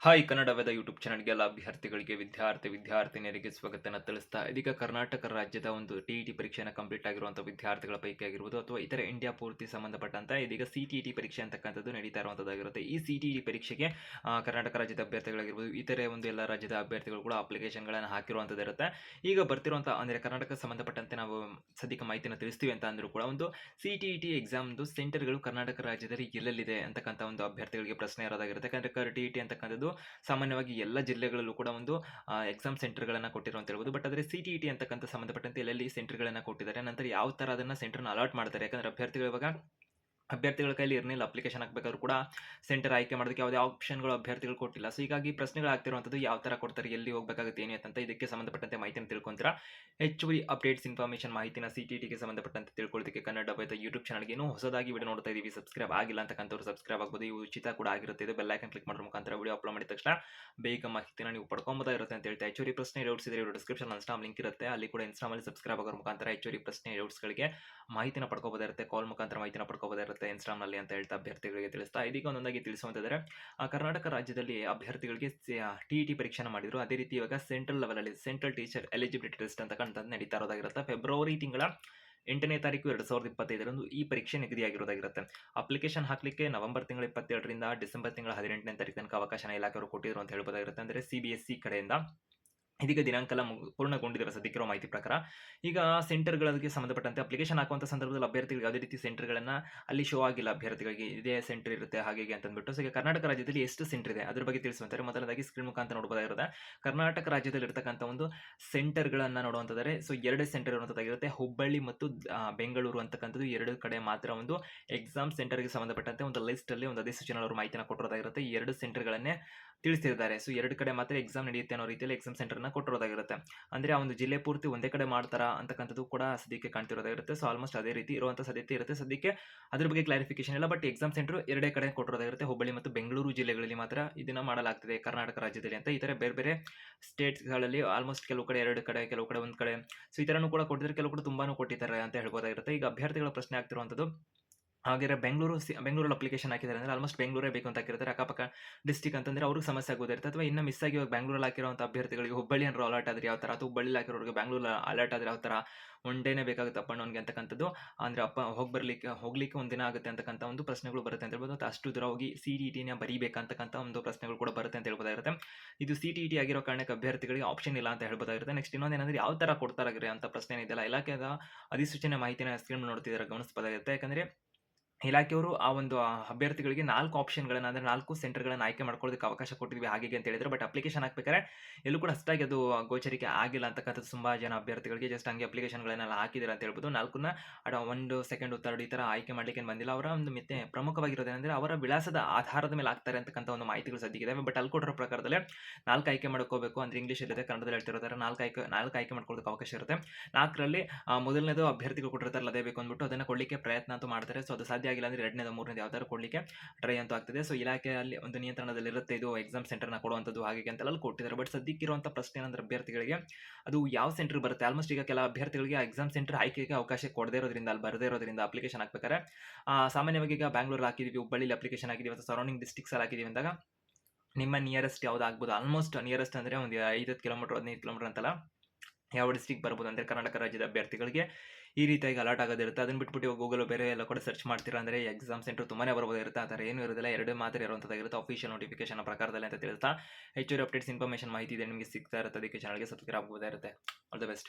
Hi Kannada Veda YouTube ಚಾನಲ್ಗೆ ಎಲ್ಲ ಅಭ್ಯರ್ಥಿಗಳಿಗೆ ವಿದ್ಯಾರ್ಥಿನಿಯರಿಗೆ ಸ್ವಾಗತನ ತಿಳಿಸ್ತಾ ಇದೀಗ ಕರ್ನಾಟಕ ರಾಜ್ಯದ ಒಂದು ಟಿ ಪರೀಕ್ಷೆಯನ್ನು ಕಂಪ್ಲೀಟ್ ಆಗಿರುವಂಥ ವಿದ್ಯಾರ್ಥಿಗಳ ಪೈಕಿ ಆಗಿರ್ಬೋದು ಅಥವಾ ಇತರ ಇಂಡಿಯಾ ಪೂರ್ತಿ ಸಂಬಂಧಪಟ್ಟಂತೆ ಇದೀಗ ಸಿ ಪರೀಕ್ಷೆ ಅಂತಕ್ಕಂಥದ್ದು ನಡೀತಾ ಇರುವಂಥದ್ದಾಗಿರುತ್ತೆ. ಈ ಸಿ ಪರೀಕ್ಷೆಗೆ ಕರ್ನಾಟಕ ರಾಜ್ಯದ ಅಭ್ಯರ್ಥಿಗಳಾಗಿರ್ಬೋದು ಇತರೆ ಒಂದು ಎಲ್ಲ ರಾಜ್ಯದ ಅಭ್ಯರ್ಥಿಗಳು ಕೂಡ ಅಪ್ಲಿಕೇಶನ್ಗಳನ್ನು ಹಾಕಿರುವಂಥದ್ದು ಇರುತ್ತೆ. ಈಗ ಬರ್ತಿರುವಂಥ ಅಂದರೆ ಕರ್ನಾಟಕ ಸಂಬಂಧಪಟ್ಟಂತೆ ನಾವು ಸದ್ಯಕ್ಕೆ ಮಾಹಿತಿನ ತಿಳಿಸ್ತೀವಿ ಅಂತ ಅಂದರೂ ಕೂಡ ಒಂದು ಸಿ ಎಕ್ಸಾಮ್ದು ಸೆಂಟರ್ಗಳು ಕರ್ನಾಟಕ ರಾಜ್ಯದಲ್ಲಿ ಎಲ್ಲೆಲ್ಲಿದೆ ಅಂತಕ್ಕಂಥ ಒಂದು ಅಭ್ಯರ್ಥಿಗಳಿಗೆ ಪ್ರಶ್ನೆ ಇರೋದಾಗಿರುತ್ತೆ. ಯಾಕಂದರೆ ಟಿ ಅಂತಕ್ಕಂಥದ್ದು ಸಾಮಾನ್ಯವಾಗಿ ಎಲ್ಲ ಜಿಲ್ಲೆಗಳಲ್ಲೂ ಕೂಡ ಒಂದು ಎಕ್ಸಾಮ್ ಸೆಂಟರ್ಗಳನ್ನು ಕೊಟ್ಟಿರೋ ಅಂತ ಹೇಳ್ಬೋದು. ಬಟ್ ಆದರೆ ಸಿ ಅಂತಕ್ಕಂಥ ಸಂಬಂಧಪಟ್ಟಂತೆ ಎಲ್ಲೆಲ್ಲಿ ಸೆಂಟರ್ಗಳನ್ನು ಕೊಟ್ಟಿದ್ದಾರೆ, ನಂತರ ಯಾವ ಥರ ಅದನ್ನು ಸೆಂಟರ್ನ ಅಲಾಟ್ ಮಾಡ್ತಾರೆ. ಯಾಕಂದರೆ ಅಭ್ಯರ್ಥಿಗಳ ಕೈಲಿ ಇರಲಿಲ್ಲ ಅಪ್ಲಿಕೇಶನ್ ಹಾಕಬೇಕಾದ್ರೂ ಕೂಡ ಸೆಂಟರ್ ಆಯ್ಕೆ ಮಾಡೋದಕ್ಕೆ ಯಾವುದೇ ಆಪ್ಷನ್ಗಳು ಅಭ್ಯರ್ಥಿಗಳು ಕೊಟ್ಟಿಲ್ಲ. ಸೊ ಹೀಗಾಗಿ ಪ್ರಶ್ನೆಗಳು ಆಗ್ತಿರುವಂಥದ್ದು ಯಾವ ಥರ ಕೊಡ್ತಾರೆ, ಎಲ್ಲಿ ಹೋಗಬೇಕಾಗುತ್ತೆ ಏನು ಅಂತ ಇದಕ್ಕೆ ಸಂಬಂಧಪಟ್ಟಂತೆ ಮಾಹಿತಿನ ತಿಳ್ಕೊಂತೀರಾ. ಹೆಚ್ಚುವರಿ ಅಪ್ಡೇಟ್ಸ್ ಇನ್ಫಾರ್ಮೇಷನ್ ಮಾಹಿತಿನ ಟಿಗೆ ಸಂಬಂಧಪಟ್ಟಂತೆ ತಿಳ್ಕೊಳ್ಳೋದಕ್ಕೆ ಕನ್ನಡ ಬೈತ ಯೂಟ್ಯೂಬ್ ಚಾನಲ್ಗೆ ಏನೋ ಹೊಸದಾಗಿ ವಿಡಿಯೋ ನೋಡ್ತಾ ಇದೀವಿ, ಸಬ್ಸ್ಕ್ರೈಬ್ ಆಗಿಲ್ಲ ಅಂತಕ್ಕಂಥವ್ರು ಸಬ್ಸ್ಕ್ರೈಬ್ ಆಗ್ಬೋದು. ಇವು ಉಚಿತ ಕೂಡ ಆಗಿರುತ್ತೆ. ಇದು ಬೆಲ್ ಐಕನ್ ಕ್ಲಿಕ್ ಮಾಡೋದ್ರ ಮುಖಾಂತರ ವಿಡಿಯೋ ಅಪ್ಲೋಡ್ ಮಾಡಿದ ತಕ್ಷಣ ಬೇಗ ಮಾಹಿತಿನ ನೀವು ಪಡ್ಕೊಂಬೋದಾ ಇರುತ್ತೆ ಅಂತ ಹೇಳ್ತಾ ಹೆಚ್ಚುವರಿ ಪ್ರಶ್ನೆ ಡೌಟ್ಸ್ ಇದ್ರೆ ಡಿಸ್ಕ್ರಿಪ್ಷನ್ ಇನ್ಸ್ಟಾಮ್ ಲಿಂಕ್ ಇರುತ್ತೆ, ಅಲ್ಲಿ ಕೂಡ ಇನ್ಸ್ಟಾಮಲ್ಲಿ ಸಬ್ಸ್ಕ್ರೈಬ್ ಆಗೋದ್ರ ಮುಖಾಂತರ ಹೆಚ್ಚುವರಿ ಪ್ರಶ್ನೆ ಡೌಟ್ಸ್ಗಳಿಗೆ ಮಾಹಿತಿನ ಪಡ್ಕೋಬೋದಿರುತ್ತೆ, ಕಾಲ್ ಮುಖಾಂತರ ಮಾಹಿತಿನ ಪಡ್ಕೋಬೋದಿರುತ್ತೆ ಇನ್ಸ್ಟಾಮ್ನಲ್ಲಿ ಅಂತ ಹೇಳ್ತಾ ಅಭ್ಯರ್ಥಿಗಳಿಗೆ ತಿಳಿಸ್ತಾ ಇದೀಗ ಒಂದೊಂದಾಗಿ ತಿಳಿಸುವಂತಿದ್ದಾರೆ. ಕರ್ನಾಟಕ ರಾಜ್ಯದಲ್ಲಿ ಅಭ್ಯರ್ಥಿಗಳಿಗೆ ಟಿ ಪರೀಕ್ಷೆನ ಮಾಡಿದ್ರು. ಅದೇ ರೀತಿ ಇವಾಗ ಸೆಂಟ್ರಲ್ ಲೆವೆಲಲ್ಲಿ ಸೆಂಟ್ರಲ್ ಟೀಚರ್ ಎಲಿಜಿಬಿಲಿಟಿ ಟೆಸ್ಟ್ ಅಂತಕ್ಕಂಥದ್ದು ನಡೀತಾ ಇರೋದಾಗಿರುತ್ತೆ. ಫೆಬ್ರವರಿ ತಿಂಗಳ 8ನೇ ತಾರೀಕು 2025ರಂದು ಈ ಪರೀಕ್ಷೆ ನಿಗದಿಯಾಗಿರೋದಾಗಿರುತ್ತೆ. ಅಪ್ಲಿಕೇಶನ್ ಹಾಕಲಿಕ್ಕೆ ನವೆಂಬರ್ ತಿಂಗಳ 27ರಿಂದ ಡಿಸೆಂಬರ್ ತಿಂಗಳ 18ನೇ ತಾರೀಕು ತನಕ ಅವಕಾಶನ ಇಲಾಖೆಯವರು ಕೊಟ್ಟಿದ್ರು ಅಂತ ಹೇಳ್ಬೋದಾಗಿರುತ್ತೆ. ಅಂದರೆ CBSE ಕಡೆಯಿಂದ ಇದೀಗ ದಿನಾಂಕ ಎಲ್ಲ ಪೂರ್ಣಗೊಂಡಿದೆ ಸದ್ಯಕ್ಕಿರೋ ಮಾಹಿತಿ ಪ್ರಕಾರ. ಈಗ ಸೆಂಟರ್ಗಳಿಗೆ ಸಂಬಂಧಪಟ್ಟಂತೆ ಅಪ್ಲಿಕೇಶನ್ ಹಾಕುವಂಥ ಸಂದರ್ಭದಲ್ಲಿ ಅಭ್ಯರ್ಥಿಗಳಿಗೆ ಯಾವುದೇ ರೀತಿ ಸೆಂಟರ್ಗಳನ್ನು ಅಲ್ಲಿ ಶೋ ಆಗಿಲ್ಲ. ಅಭ್ಯರ್ಥಿಗಳಿಗೆ ಇದೇ ಸೆಂಟರ್ ಇರುತ್ತೆ ಹಾಗೆ ಅಂತಂದ್ಬಿಟ್ಟು. ಸೊ ಈಗ ಕರ್ನಾಟಕ ರಾಜ್ಯದಲ್ಲಿ ಎಷ್ಟು ಸೆಂಟರ್ ಇದೆ ಅದ್ರ ಬಗ್ಗೆ ತಿಳಿಸುವಂತಾರೆ. ಮೊದಲದಾಗಿ ಸ್ಕ್ರೀನ್ ಮುಖಾಂತರ ನೋಡಬಹುದಾಗಿರುತ್ತೆ. ಕರ್ನಾಟಕ ರಾಜ್ಯದಲ್ಲಿ ಇರತಕ್ಕಂಥ ಒಂದು ಸೆಂಟರ್ಗಳನ್ನು ನೋಡುವಂಥದ್ದಾರೆ. ಸೊ 2 ಸೆಂಟರ್ ಇರುವಂಥದ್ದಾಗಿರುತ್ತೆ. ಹುಬ್ಬಳ್ಳಿ ಮತ್ತು ಬೆಂಗಳೂರು ಅಂತಕ್ಕಂಥದ್ದು 2 ಕಡೆ ಮಾತ್ರ ಒಂದು ಎಕ್ಸಾಮ್ ಸೆಂಟರ್ಗೆ ಸಂಬಂಧಪಟ್ಟಂತೆ ಒಂದು ಲಿಸ್ಟಲ್ಲಿ ಒಂದು ಅಧಿಸೂಚನೆ ಅವರು ಮಾಹಿತಿನ ಕೊಟ್ಟಿರೋದಾಗಿರುತ್ತೆ. ಈ 2 ಸೆಂಟರ್ಗಳನ್ನೇ ತಿಳಿಸಿದ್ದಾರೆ. ಸೊ 2 ಕಡೆ ಮಾತ್ರ ಎಕ್ಸಾಮ್ ನಡೆಯುತ್ತೆ ಅನ್ನೋ ರೀತಿಯಲ್ಲಿ ಎಕ್ಸಾಮ್ ಸೆಂಟರ್ನ ಕೊಟ್ಟಿರೋದಾಗಿರುತ್ತೆ. ಅಂದರೆ ಆ ಒಂದು ಜಿಲ್ಲೆ ಪೂರ್ತಿ ಒಂದೇ ಕಡೆ ಮಾಡ್ತಾರಾ ಅಂತಕ್ಕಂಥದ್ದು ಕೂಡ ಸದ್ಯಕ್ಕೆ ಕಾಣ್ತಿರೋದಾಗಿರುತ್ತೆ. ಸೊ ಆಲ್ಮೋಸ್ಟ್ ಅದೇ ರೀತಿ ಇರುವಂಥ ಸಾಧ್ಯತೆ ಇರುತ್ತೆ. ಸದ್ಯಕ್ಕೆ ಅದ್ರ ಬಗ್ಗೆ ಕ್ಲಾರಿಫಿಕೇಶನ್ ಇಲ್ಲ. ಬಟ್ ಎಕ್ಸಾಮ್ ಸೆಂಟರ್ 2 ಕಡೆ ಕೊಟ್ಟಿರೋದಾಗಿರುತ್ತೆ. ಹುಬ್ಬಳ್ಳಿ ಮತ್ತು ಬೆಂಗಳೂರು ಜಿಲ್ಲೆಗಳಲ್ಲಿ ಮಾತ್ರ ಇದನ್ನ ಮಾಡಲಾಗ್ತಿದೆ ಕರ್ನಾಟಕ ರಾಜ್ಯದಲ್ಲಿ ಅಂತ. ಈ ಥರ ಬೇರೆ ಬೇರೆ ಸ್ಟೇಟ್ಸ್ಗಳಲ್ಲಿ ಆಲ್ಮೋಸ್ಟ್ ಕೆಲವು ಕಡೆ 2 ಕಡೆ, ಕೆಲವು ಕಡೆ 1 ಕಡೆ, ಸೊ ಈ ಥರನೂ ಕೂಡ ಕೊಟ್ಟಿದ್ದಾರೆ. ಕೆಲವು ಕಡೆ ತುಂಬಾನು ಕೊಟ್ಟಿದ್ದಾರೆ ಅಂತ ಹೇಳ್ಬೋದಾಗಿರುತ್ತೆ. ಈಗ ಅಭ್ಯರ್ಥಿಗಳ ಪ್ರಶ್ನೆ ಆಗ್ತಿರುವಂಥದ್ದು ಹಾಗೆ ಬೆಂಗಳೂರಲ್ಲಿ ಅಪ್ಲಿಕೇಶನ್ ಹಾಕಿದ್ದಾರೆ ಅಂದರೆ ಆಲ್ಮೋಸ್ಟ್ ಬೆಂಗಳೂರೇ ಬೇಕು ಅಂತ ಹಾಕಿರ್ತಾರೆ. ಅಕ್ಕಪಕ್ಕ ಡಿಸ್ಟಿಕ್ ಅಂತಂದರೆ ಅವ್ರಿಗೆ ಸಮಸ್ಯೆ ಆಗೋದಿರುತ್ತೆ. ಅಥವಾ ಇನ್ನು ಮಿಸ್ ಆಗಿ ಇವಾಗ ಬೆಂಗಳೂರಲ್ಲಿ ಹಾಕಿರುವಂಥ ಅಭ್ಯರ್ಥಿಗಳಿಗೆ ಹುಬ್ಬಳ್ಳಿ ಏನಾದ್ರು ಅಲರ್ಟ್ ಆದರೆ ಯಾವ ಥರ, ಅಥವಾ ಹುಬ್ಬಳ್ಳಿ ಹಾಕಿರೋರಿಗೆ ಬೆಂಗಳೂರು ಅಲರ್ಟ್ ಆದರೆ ಯಾವ ಥರ, ಒನ್ ಡೇನೇ ಬೇಕಾಗುತ್ತೆ ಅಪ್ ಆ್ಯಂಡ್ ಡೌನ್ಗೆ ಅಂತಕ್ಕಂಥದ್ದು. ಅಂದರೆ ಹೋಗ್ಲಿಕ್ಕೆ ಒಂದು ದಿನ ಆಗುತ್ತೆ ಅಂತಕ್ಕಂಥ ಒಂದು ಪ್ರಶ್ನೆಗಳು ಬರುತ್ತೆ ಅಂತ ಹೇಳ್ಬೋದು. ಮತ್ತು ಅಷ್ಟು ದೂರ ಹೋಗಿ CTETನ ಬರೀಬೇಕಂತಕ್ಕಂಥ ಒಂದು ಪ್ರಶ್ನೆಗಳು ಕೂಡ ಬರುತ್ತೆ ಅಂತ ಹೇಳ್ಬೋದಾಗಿರುತ್ತೆ. ಇದು CTET ಆಗಿರೋ ಕಾರಣಕ್ಕೆ ಅಭ್ಯರ್ಥಿಗಳಿಗೆ ಆಪ್ಷನ್ ಇಲ್ಲ ಅಂತ ಹೇಳ್ಬೋದಾಗಿರುತ್ತೆ. ನೆಕ್ಸ್ಟ್ ಇನ್ನೊಂದೇನಂದ್ರೆ ಯಾವ ಥರ ಕೊಡ್ತಾರಾಗಿರೋ ಅಂತ ಪ್ರಶ್ನೆ ಇದೆಯಲ್ಲ, ಇಲಾಖೆಯ ಅಧಿಸೂಚನೆ ಮಾಹಿತಿನ ಸ್ಕ್ರೀನ್ ನೋಡ್ತಿದ್ದಾರೆ ಗಮನಿಸಬಹುದಾಗಿರುತ್ತೆ. ಯಾಕಂದರೆ ಇಲಾಖೆಯವರು ಆ ಒಂದು ಅಭ್ಯರ್ಥಿಗಳಿಗೆ 4 ಆಪ್ಷನ್ಗಳನ್ನು ಅಂದರೆ 4 ಸೆಂಟರ್ಗಳನ್ನು ಆಯ್ಕೆ ಮಾಡ್ಕೊಳ್ಳೋದಕ್ಕೆ ಅವಕಾಶ ಕೊಟ್ಟಿದ್ವಿ ಹಾಗೆ ಅಂತ ಹೇಳಿದ್ರು. ಬಟ್ ಅಪ್ಲಿಕೇಶನ್ ಹಾಕ್ಬೇಕಾದ್ರೆ ಎಲ್ಲೂ ಕೂಡ ಅಷ್ಟಾಗಿ ಅದು ಗೋಚರಿಕೆ ಆಗಿಲ್ಲ ಅಂತಕ್ಕಂಥದ್ದು ತುಂಬ ಜನ ಅಭ್ಯರ್ಥಿಗಳಿಗೆ ಜಸ್ಟ್ ಹಂಗೆ ಅಪ್ಲಿಕೇಶನ್ಗಳನ್ನೆಲ್ಲ ಹಾಕಿದ್ದಾರೆ ಅಂತ ಹೇಳ್ಬೋದು. 4ನ್ನ ಒಂದು ಸೆಕೆಂಡ್ ಥರ್ಡ್ ಈ ಥರ ಆಯ್ಕೆ ಮಾಡಲಿಕ್ಕೆ ಬಂದಿಲ್ಲ. ಅವರ ಒಂದು ಮತ್ತೆ ಪ್ರಮುಖವಾಗಿರೋದೇನೆಂದರೆ ಅವರ ವಿಳಾಸದ ಆಧಾರದ ಮೇಲೆ ಆಗ್ತಾರೆ ಅಂತಕ್ಕಂಥ ಒಂದು ಮಾಹಿತಿಗಳು ಸದ್ಯಕ್ಕಿದೆ. ಬಟ್ ಅಲ್ಲಿ ಕೊಟ್ಟಿರೋ ಪ್ರಕಾರದಲ್ಲಿ 4 ಆಯ್ಕೆ ಮಾಡ್ಕೋಬೇಕು ಅಂದರೆ ಇಂಗ್ಲೀಷ್ ಇರುತ್ತೆ, ಕನ್ನಡದಲ್ಲಿ ಹೇಳ್ತಿರೋದಾರೆ 4 ಆಯ್ಕೆ ಮಾಡ್ಕೊಳ್ಳೋದಕ್ಕೆ ಅವಕಾಶ ಇರುತ್ತೆ. 4ರಲ್ಲಿ ಮೊದಲನೇದು ಅಭ್ಯರ್ಥಿಗಳು ಕೊಟ್ಟಿರ್ತಾರಲ್ಲ ಅದೇ ಬೇಕು ಅಂದ್ಬಿಟ್ಟು ಅದನ್ನು ಕೊಡಲಿಕ್ಕೆ ಪ್ರಯತ್ನ ಅಂತೂ ಮಾಡ್ತಾರೆ. ಸೊ ಅದು ಸಾಧ್ಯ ಆಗಿಲ್ಲ ಅಂದರೆ 2ನೇದು 3ನೇದು ಯಾವ ಥರ ಕೊಡಲಿಕ್ಕೆ ಟ್ರೈ ಅಂತೂ ಆಗ್ತದೆ. ಸೊ ಇಲಾಖೆಯಲ್ಲಿ ಒಂದು ನಿಯಂತ್ರಣದಲ್ಲಿರುತ್ತೆ ಇದು ಎಕ್ಸಾಮ್ ಸೆಂಟರ್ನ ಕೊಡುವಂಥದ್ದು ಹಾಗೆ ಅಂತೆಲ್ಲ ಅಲ್ಲಿ ಕೊಟ್ಟಿದ್ದಾರೆ. ಬಟ್ ಸದ್ಯಕ್ಕಿರುವಂಥ ಪ್ರಶ್ನೆ ಏನಂದ್ರೆ ಅಭ್ಯರ್ಥಿಗಳಿಗೆ ಅದು ಯಾವ ಸೆಂಟರ್ ಬರುತ್ತೆ. ಆಲ್ಮೋಸ್ಟ್ ಈಗ ಕೆಲ ಅಭ್ಯರ್ಥಿಗಳಿಗೆ ಎಕ್ಸಾಮ್ ಸೆಂಟರ್ ಆಯ್ಕೆಗೆ ಅವಕಾಶ ಕೊಡದೇ ಇರೋದ್ರಿಂದ, ಅಲ್ಲಿ ಬರದೇ ಇರೋದ್ರಿಂದ ಅಪ್ಲಿಕೇಶನ್ ಹಾಕ್ಬೇಕಾದ್ರೆ ಸಾಮಾನ್ಯವಾಗಿ ಈಗ ಬ್ಯಾಂಗ್ಳೂರಲ್ಲಿ ಹಾಕಿದ್ದೀವಿ, ಹುಬ್ಬಳ್ಳಿಲಿ ಅಪ್ಲಿಕೇಶನ್ ಹಾಕಿದ್ದೀವಿ, ಅಥವಾ ಸರೌಂಡಿಂಗ್ ಡಿಸ್ಟ್ರಿಕ್ಸಲ್ಲಿ ಹಾಕಿದ್ದೀವಿ ಅಂದಾಗ ನಿಮ್ಮ ನಿಯರೆಸ್ಟ್ ಯಾವ್ದು ಆಗ್ಬೋದು. ಆಲ್ಮೋಸ್ಟ್ ನಿಯರೆಸ್ಟ್ ಅಂದರೆ ಒಂದು 5 ಕಿಲೋಮೀಟರ್ 15 ಕಿಲೋಮೀಟರ್ ಅಂತಲ್ಲ ಯಾವ ಡಿಸ್ಟ್ರಿಕ್ಟ್ ಬರ್ಬೋದು ಅಂದರೆ ಕರ್ನಾಟಕ ರಾಜ್ಯದ ಅಭ್ಯರ್ಥಿಗಳಿಗೆ ಈ ರೀತಿಯಾಗಿ ಅಲರ್ಟ್ ಆಗೋದಿರುತ್ತೆ. ಅದನ್ನು ಬಿಟ್ಬಿಟ್ಟು ಗೂಗಲ್ ಬೇರೆ ಎಲ್ಲ ಕೂಡ ಸರ್ಚ್ ಮಾಡ್ತೀರಾ ಅಂದರೆ ಎಕ್ಸಾಮ್ ಸೆಂಟರ್ ತುಂಬಾನೇ ಬರ್ಬೋದಿರುತ್ತೆ. ಆ ಥರ ಏನೂ ಇರೋದಿಲ್ಲ, 2 ಮಾತ್ರ ಇರುವಂಥದ್ದಾಗಿರುತ್ತೆ ಅಫಿಷಿಯಲ್ ನೋಟಿಫಿಕೇಶನ್ ಪ್ರಕಾರದಲ್ಲಿ ಅಂತ ತಿಳಿಸ್ತಾ ಹೆಚ್ಚುವರಿ ಅಪ್ಡೇಟ್ಸ್ ಇನ್ಫಾರ್ಮೇಷನ್ ಮಾಹಿತಿ ಇದೆ ನಿಮಗೆ ಸಿಗ್ತಾ ಇರುತ್ತೆ. ಅದಕ್ಕೆ ಚಾನಲ್ಗೆ ಸಬ್ಸ್ಕ್ರೈಬ್ ಆಗ್ಬೋದಾಗಿರುತ್ತೆ. All the best.